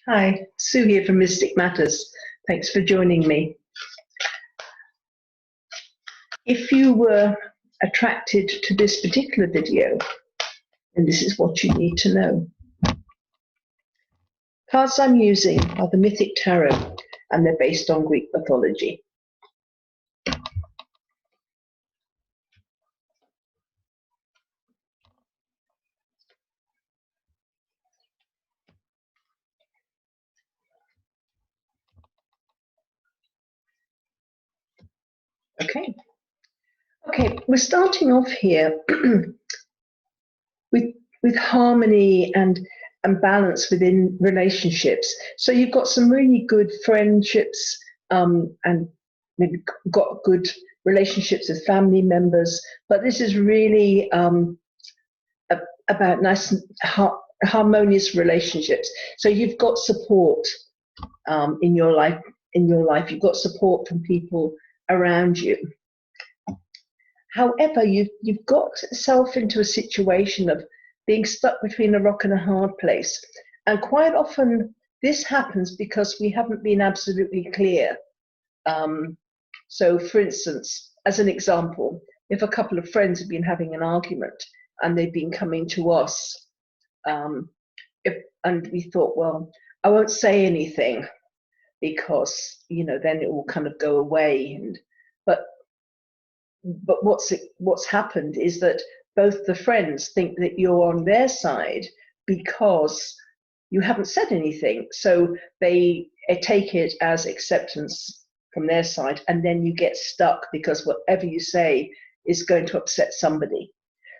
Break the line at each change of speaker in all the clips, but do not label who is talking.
Hi, Sue here from Mystic Matters. Thanks for joining me. If you were attracted to this particular video, then this is what you need to know. Cards I'm using are the Mythic Tarot, and they're based on Greek mythology. Okay, we're starting off here with harmony and balance within relationships. So you've got some really good friendships, and maybe got good relationships with family members, but this is really about nice and harmonious relationships. So you've got support in your life. You've got support from people around you. However, you've got yourself into a situation of being stuck between a rock and a hard place. And quite often this happens because we haven't been absolutely clear. So for instance, as an example, if a couple of friends have been having an argument and they've been coming to us, and we thought, well, I won't say anything because, then it will kind of go away. But what's happened is that both the friends think that you're on their side because you haven't said anything. So they take it as acceptance from their side, and then you get stuck because whatever you say is going to upset somebody.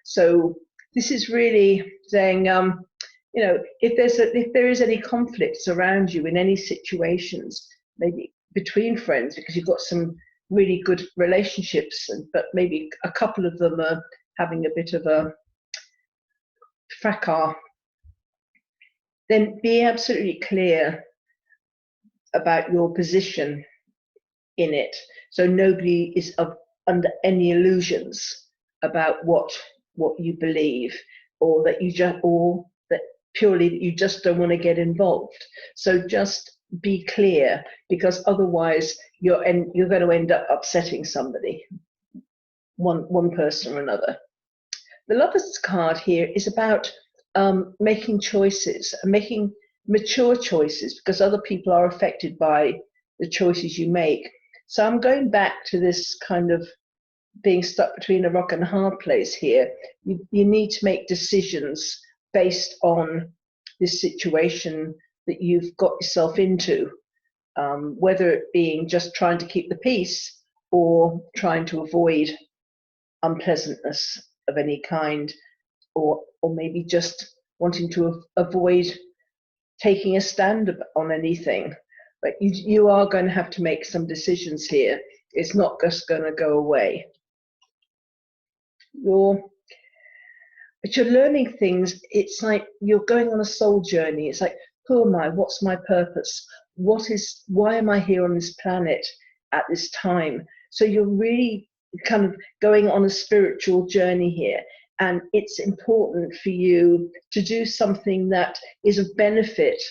So this is really saying, if there is any conflicts around you in any situations, maybe between friends, because you've got some really good relationships, but maybe a couple of them are having a bit of a fracas, then be absolutely clear about your position in it. So nobody is under any illusions about what you believe, or that you just don't want to get involved. So just be clear, because otherwise you're going to end up upsetting somebody, one person or another. The Lovers card here is about making choices, making mature choices, because other people are affected by the choices you make. So I'm going back to this kind of being stuck between a rock and a hard place here. You need to make decisions based on this situation that you've got yourself into, whether it being just trying to keep the peace or trying to avoid unpleasantness of any kind, or maybe just wanting to avoid taking a stand on anything. But you are going to have to make some decisions here. It's not just going to go away. But you're learning things. It's like you're going on a soul journey. It's like, who am I? What's my purpose? Why am I here on this planet at this time? So you're really kind of going on a spiritual journey here. And it's important for you to do something that is of benefit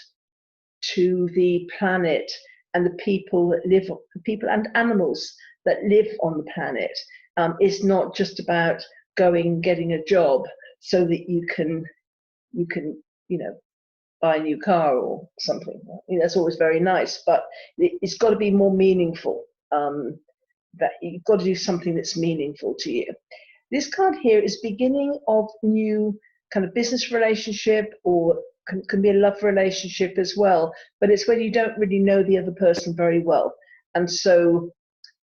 to the planet and the people and animals that live on the planet. It's not just about getting a job so that you can buy a new car or something. That's always very nice, but it's got to be more meaningful. That you've got to do something that's meaningful to you. This card here is beginning of new kind of business relationship, or can be a love relationship as well, but it's when you don't really know the other person very well. And so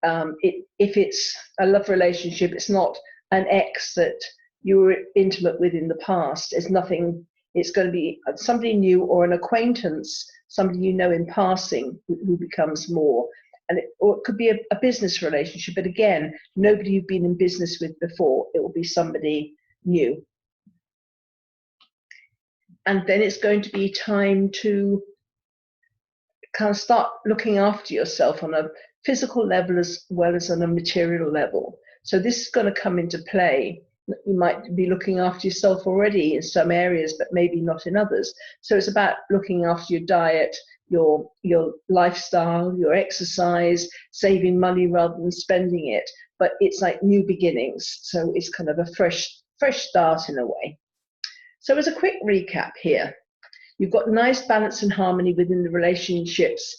if it's a love relationship, it's not an ex that you were intimate with in the past. It's nothing. It's going to be somebody new, or an acquaintance, somebody you know in passing who becomes more. Or it could be a business relationship, but again, nobody you've been in business with before. It will be somebody new. And then it's going to be time to kind of start looking after yourself on a physical level as well as on a material level. So this is going to come into play You might be looking after yourself already in some areas, but maybe not in others. So it's about looking after your diet, your lifestyle, your exercise, saving money rather than spending it. But it's like new beginnings. So it's kind of a fresh start in a way. So as a quick recap here, you've got nice balance and harmony within the relationships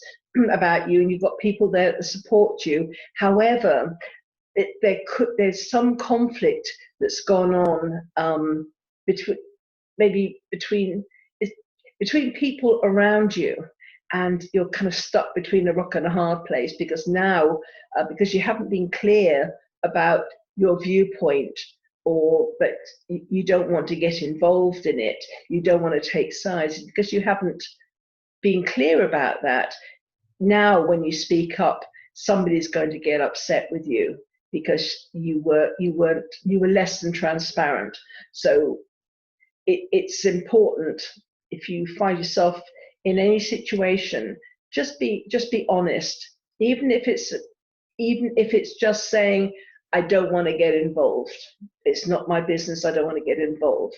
about you, and you've got people there that support you. However, there's some conflict that's gone on between people around you, and you're kind of stuck between a rock and a hard place because now because you haven't been clear about your viewpoint, or that you don't want to get involved in it, you don't want to take sides because you haven't been clear about that. Now when you speak up, somebody's going to get upset with you because you were less than transparent. So it's important, if you find yourself in any situation, just be honest, even if it's just saying, I don't want to get involved. It's not my business. I don't want to get involved,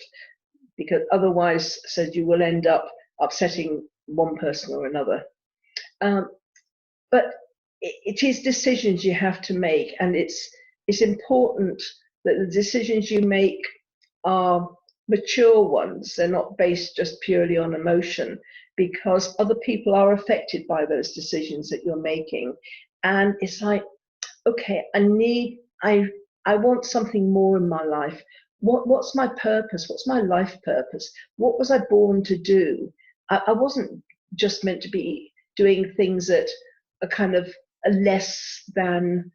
because otherwise, said, you will end up upsetting one person or another. But it is decisions you have to make, and it's important that the decisions you make are mature ones. They're not based just purely on emotion, because other people are affected by those decisions that you're making. And it's like, okay, I want something more in my life. What's my purpose? What's my life purpose? What was I born to do? I wasn't just meant to be doing things that are kind of less than,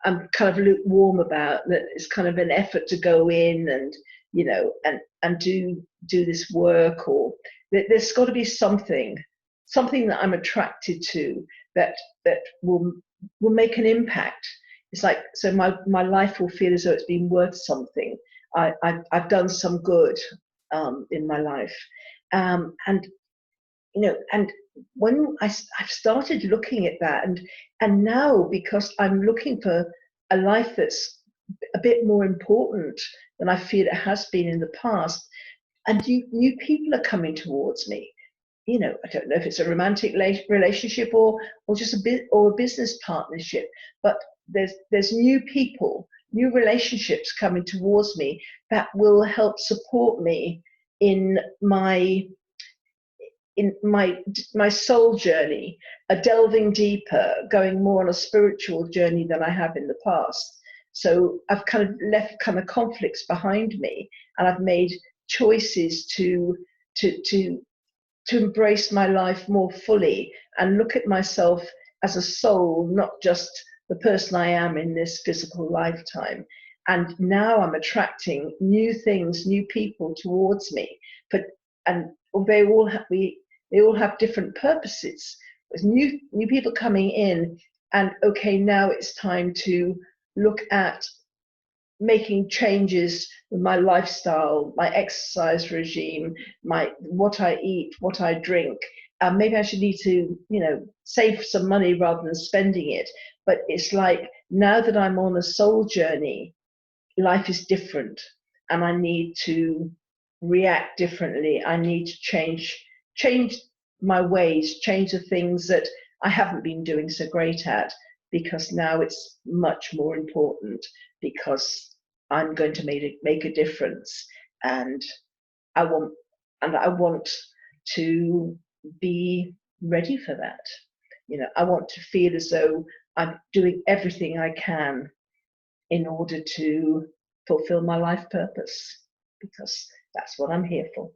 I'm kind of lukewarm about, that it's kind of an effort to go in and, and do this work, or there's got to be something that I'm attracted to that will make an impact. It's like, so my life will feel as though it's been worth something. I've done some good in my life, and and when I've started looking at that, and now, because I'm looking for a life that's a bit more important than I feel it has been in the past, and new people are coming towards me. I don't know if it's a romantic relationship or just a business partnership, but there's new people, new relationships coming towards me that will help support me in my soul journey, delving deeper, going more on a spiritual journey than I have in the past. So I've kind of left kind of conflicts behind me, and I've made choices to embrace my life more fully and look at myself as a soul, not just the person I am in this physical lifetime. And now I'm attracting new things, new people towards me. And they all have different purposes. There's new people coming in, and okay, now it's time to look at making changes with my lifestyle, my exercise regime, what I eat, what I drink. Maybe I should need to, save some money rather than spending it. But it's like, now that I'm on a soul journey, life is different, and I need to react differently. I need to change my ways, change the things that I haven't been doing so great at, because now it's much more important, because I'm going to make a difference, and I want to be ready for that. I want to feel as though I'm doing everything I can in order to fulfill my life purpose, because that's what I'm here for.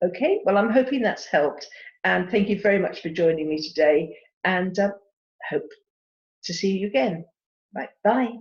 Okay, well, I'm hoping that's helped, and thank you very much for joining me today, and hope to see you again. Right, bye.